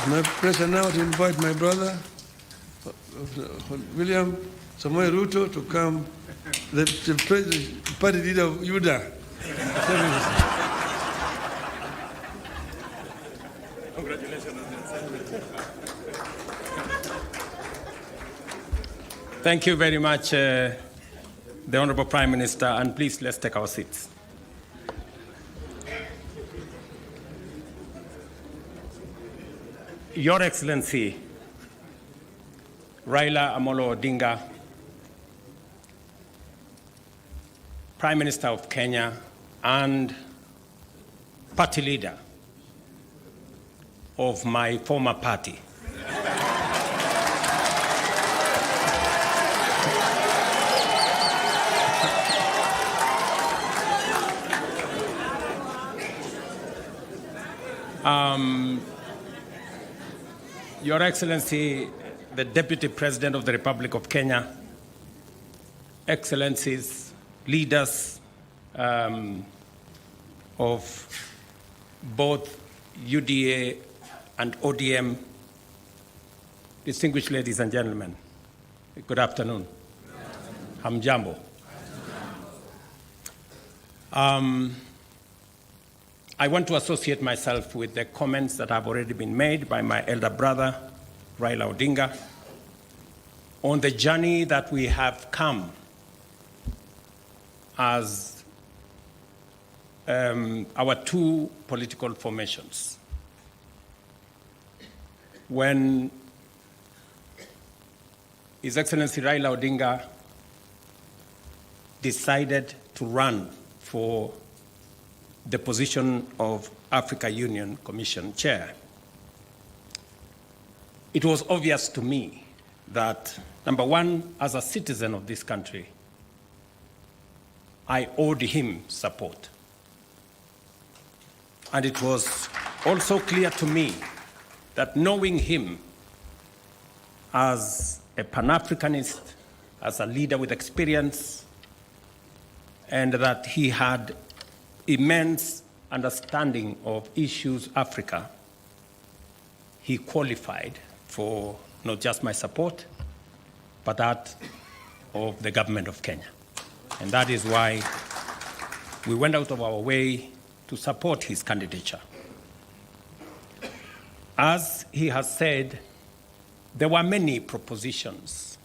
It's my pleasure now to invite my brother, William Samoei Ruto, to come, the party leader of UDA. Congratulations. Thank you very much, the Honorable Prime Minister, and please let's take our seats. Your Excellency, Raila Amolo Odinga, Prime Minister of Kenya and party leader of my former party. Your Excellency, the Deputy President of the Republic of Kenya, Excellencies, leaders of both UDA and ODM, distinguished ladies and gentlemen, good afternoon. Hamjambo. I want to associate myself with the comments that have already been made by my elder brother, Raila Odinga, on the journey that we have come as our two political formations. When His Excellency Raila Odinga decided to run for the position of Africa Union Commission Chair, it was obvious to me that, number one, as a citizen of this country, I owed him support. And it was also clear to me that knowing him as a Pan-Africanist, as a leader with experience, and that he had immense understanding of issues Africa, he qualified for not just my support, but that of the government of Kenya. And that is why we went out of our way to support his candidature. As he has said, there were many propositions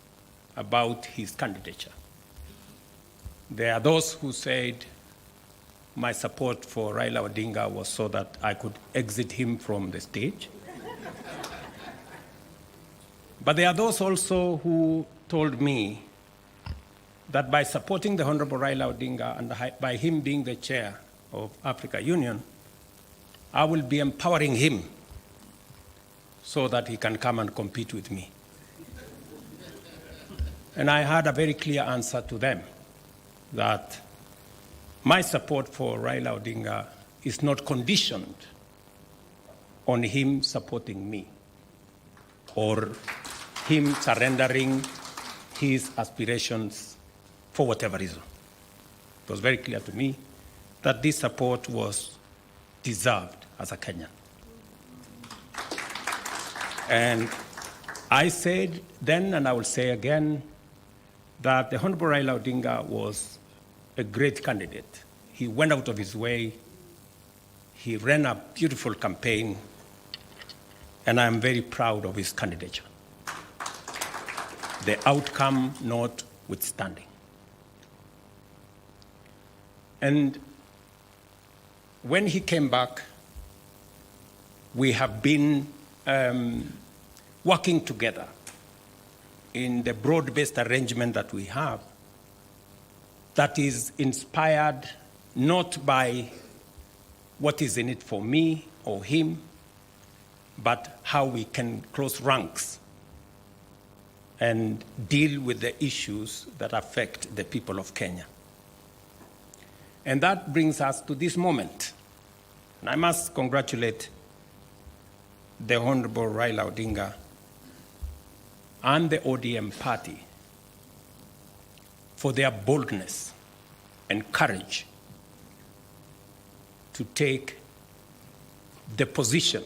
about his candidature. There are those who said my support for Raila Odinga was so that I could exit him from the stage. But there are those also who told me that by supporting the Honorable Raila Odinga and by him being the chair of Africa Union, I will be empowering him so that he can come and compete with me. And I had a very clear answer to them that my support for Raila Odinga is not conditioned on him supporting me or him surrendering his aspirations for whatever reason. It was very clear to me that this support was deserved as a Kenyan. And I said then, and I will say again, that the Honorable Raila Odinga was a great candidate. He went out of his way. He ran a beautiful campaign, and I'm very proud of his candidature. The outcome notwithstanding. And when he came back, we have been working together in the broad-based arrangement that we have that is inspired not by what is in it for me or him, but how we can close ranks and deal with the issues that affect the people of Kenya. And that brings us to this moment. And I must congratulate the Honorable Raila Odinga and the ODM party for their boldness and courage to take the position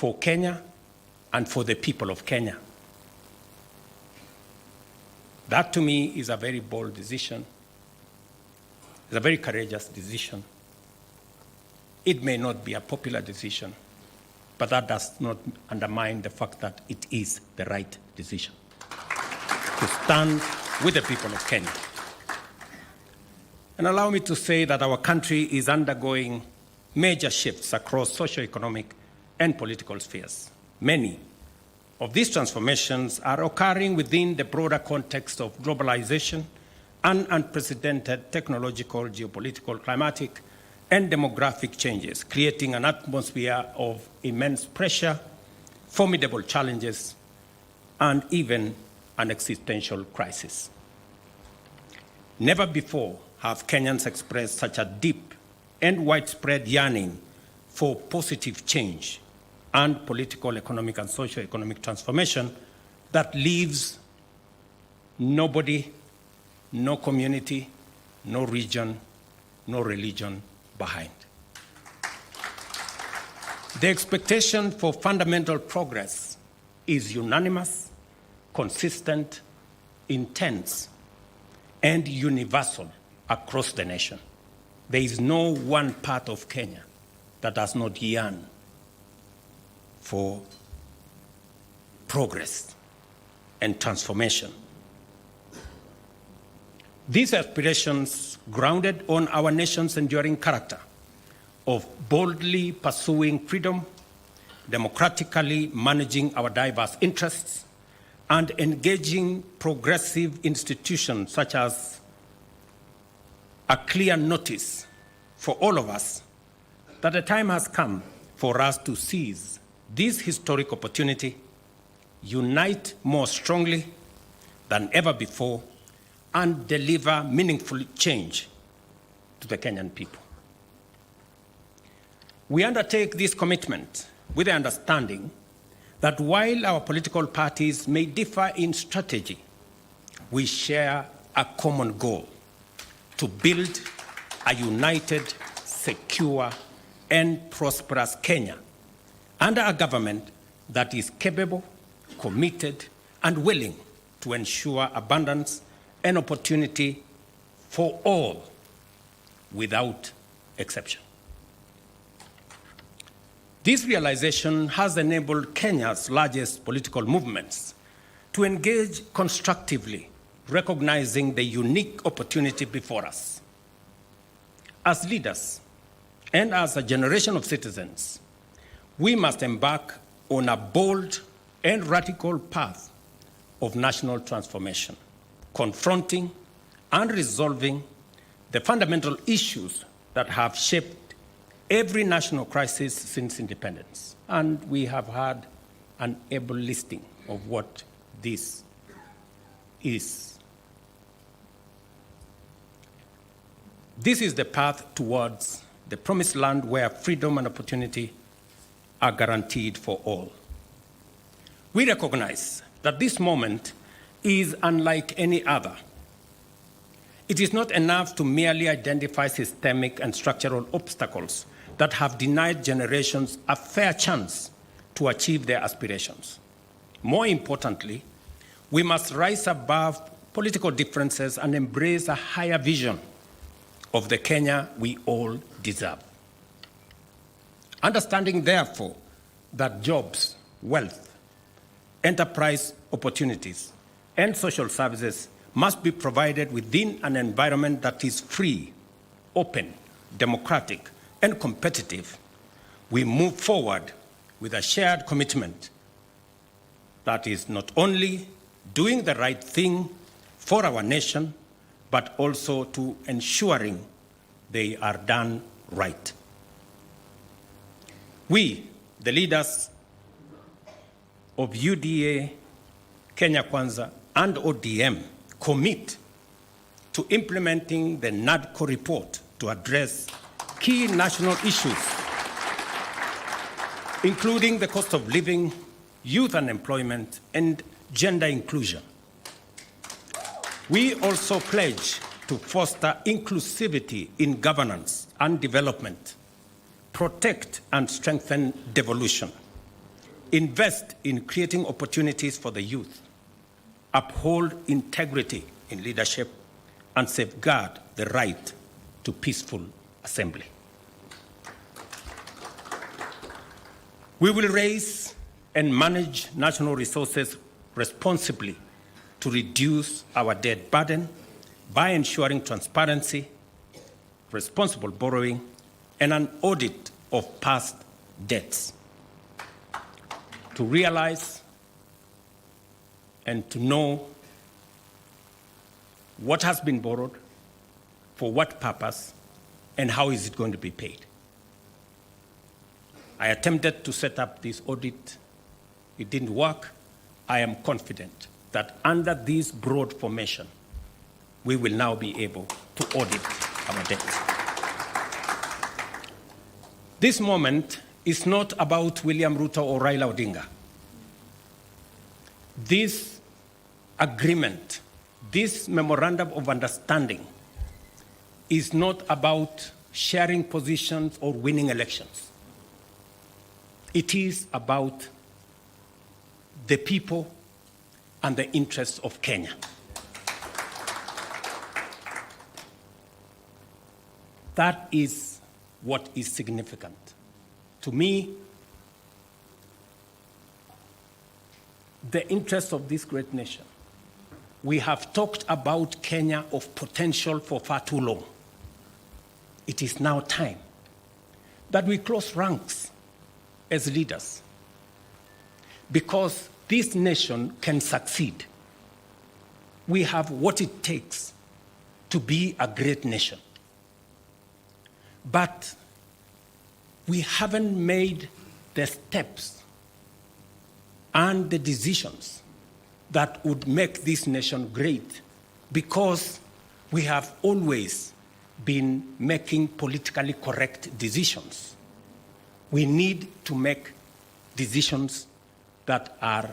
for Kenya and for the people of Kenya. That to me is a very bold decision. It's a very courageous decision. It may not be a popular decision, but that does not undermine the fact that it is the right decision to stand with the people of Kenya. And allow me to say that our country is undergoing major shifts across socio-economic and political spheres. Many of these transformations are occurring within the broader context of globalization and unprecedented technological, geopolitical, climatic, and demographic changes, creating an atmosphere of immense pressure, formidable challenges, and even an existential crisis. Never before have Kenyans expressed such a deep and widespread yearning for positive change and political, economic, and socio-economic transformation that leaves nobody, no community, no region, no religion behind. The expectation for fundamental progress is unanimous, consistent, intense, and universal across the nation. There is no one part of Kenya that does not yearn for progress and transformation. These aspirations, grounded on our nation's enduring character of boldly pursuing freedom, democratically managing our diverse interests, and engaging progressive institutions such as a clear notice for all of us that the time has come for us to seize this historic opportunity, unite more strongly than ever before, and deliver meaningful change to the Kenyan people. We undertake this commitment with the understanding that while our political parties may differ in strategy, we share a common goal: to build a united, secure, and prosperous Kenya under a government that is capable, committed, and willing to ensure abundance and opportunity for all without exception. This realization has enabled Kenya's largest political movements to engage constructively, recognizing the unique opportunity before us. As leaders and as a generation of citizens, we must embark on a bold and radical path of national transformation, confronting and resolving the fundamental issues that have shaped every national crisis since independence. And we have had an able listing of what this is. This is the path towards the promised land where freedom and opportunity are guaranteed for all. We recognize that this moment is unlike any other. It is not enough to merely identify systemic and structural obstacles that have denied generations a fair chance to achieve their aspirations. More importantly, we must rise above political differences and embrace a higher vision of the Kenya we all deserve. Understanding, therefore, that jobs, wealth, enterprise opportunities, and social services must be provided within an environment that is free, open, democratic, and competitive, we move forward with a shared commitment that is not only doing the right thing for our nation, but also to ensuring they are done right. We, the leaders of UDA, Kenya Kwanza, and ODM, commit to implementing the Nadco report to address key national issues, including the cost of living, youth unemployment, and gender inclusion. We also pledge to foster inclusivity in governance and development, protect and strengthen devolution, invest in creating opportunities for the youth, uphold integrity in leadership, and safeguard the right to peaceful assembly. We will raise and manage national resources responsibly to reduce our debt burden by ensuring transparency, responsible borrowing, and an audit of past debts. To realize and to know what has been borrowed, for what purpose, and how is it going to be paid. I attempted to set up this audit. It didn't work. I am confident that under this broad formation, we will now be able to audit our debts. This moment is not about William Ruto or Raila Odinga. This agreement, this memorandum of understanding, is not about sharing positions or winning elections. It is about the people and the interests of Kenya. That is what is significant. To me, the interests of this great nation. We have talked about Kenya of potential for far too long. It is now time that we close ranks as leaders, because this nation can succeed. We have what it takes to be a great nation. But we haven't made the steps and the decisions that would make this nation great, because we have always been making politically correct decisions. We need to make decisions that are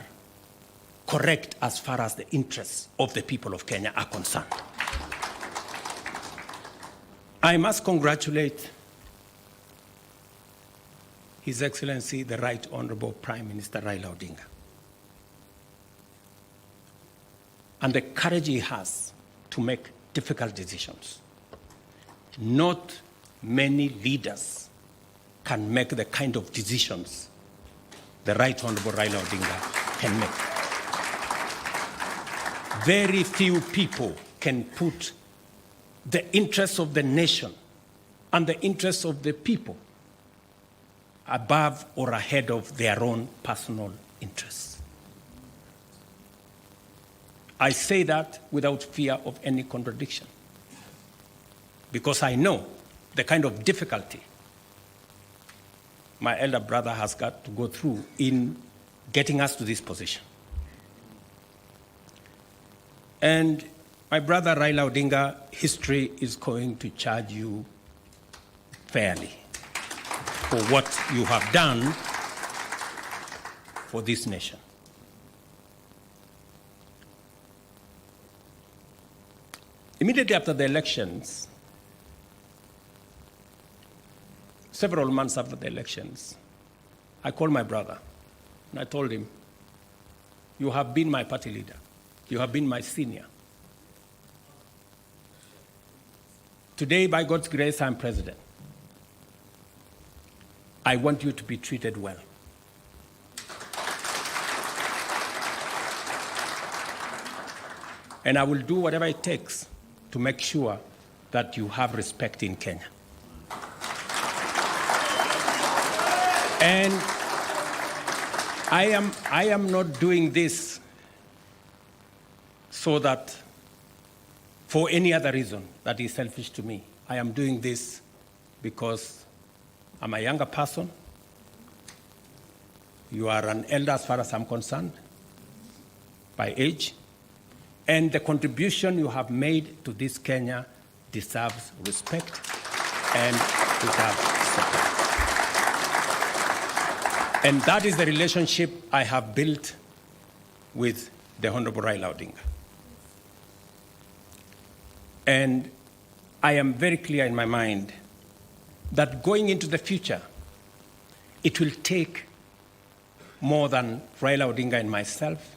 correct as far as the interests of the people of Kenya are concerned. I must congratulate His Excellency, the Right Honorable Prime Minister Raila Odinga, and the courage he has to make difficult decisions. Not many leaders can make the kind of decisions the Right Honorable Raila Odinga can make. Very few people can put the interests of the nation and the interests of the people above or ahead of their own personal interests. I say that without fear of any contradiction, because I know the kind of difficulty my elder brother has got to go through in getting us to this position. And my brother Raila Odinga, history is going to charge you fairly for what you have done for this nation. Immediately after the elections, several months after the elections, I called my brother and I told him, "You have been my party leader. You have been my senior. Today, by God's grace, I'm president. I want you to be treated well. And I will do whatever it takes to make sure that you have respect in Kenya." And I am not doing this so that for any other reason that is selfish to me. I am doing this because I'm a younger person. You are an elder as far as I'm concerned, by age. And the contribution you have made to this Kenya deserves respect and deserves support. And that is the relationship I have built with the Honorable Raila Odinga. And I am very clear in my mind that going into the future, it will take more than Raila Odinga and myself.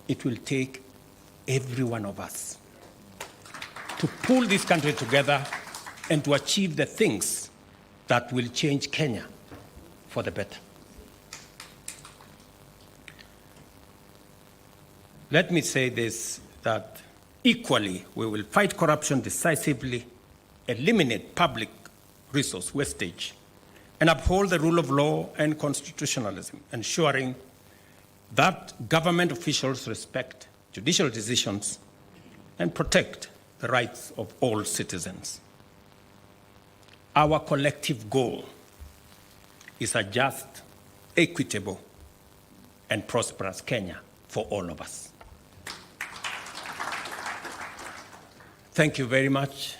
It will take every one of us to pull this country together and to achieve the things that will change Kenya for the better. Let me say this, that equally we will fight corruption decisively, eliminate public resource wastage, and uphold the rule of law and constitutionalism, ensuring that government officials respect judicial decisions and protect the rights of all citizens. Our collective goal is a just, equitable, and prosperous Kenya for all of us. Thank you very much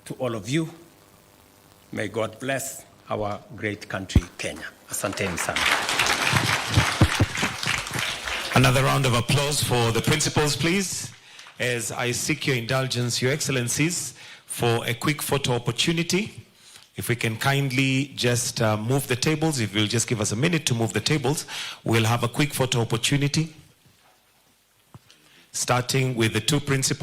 to all of you. May God bless our great country, Kenya. Asanteni sana. Another round of applause for the principals, please. As I seek your indulgence, Your Excellencies, for a quick photo opportunity. If we can kindly just move the tables, if you'll just give us a minute to move the tables, we'll have a quick photo opportunity. Starting with the two principals.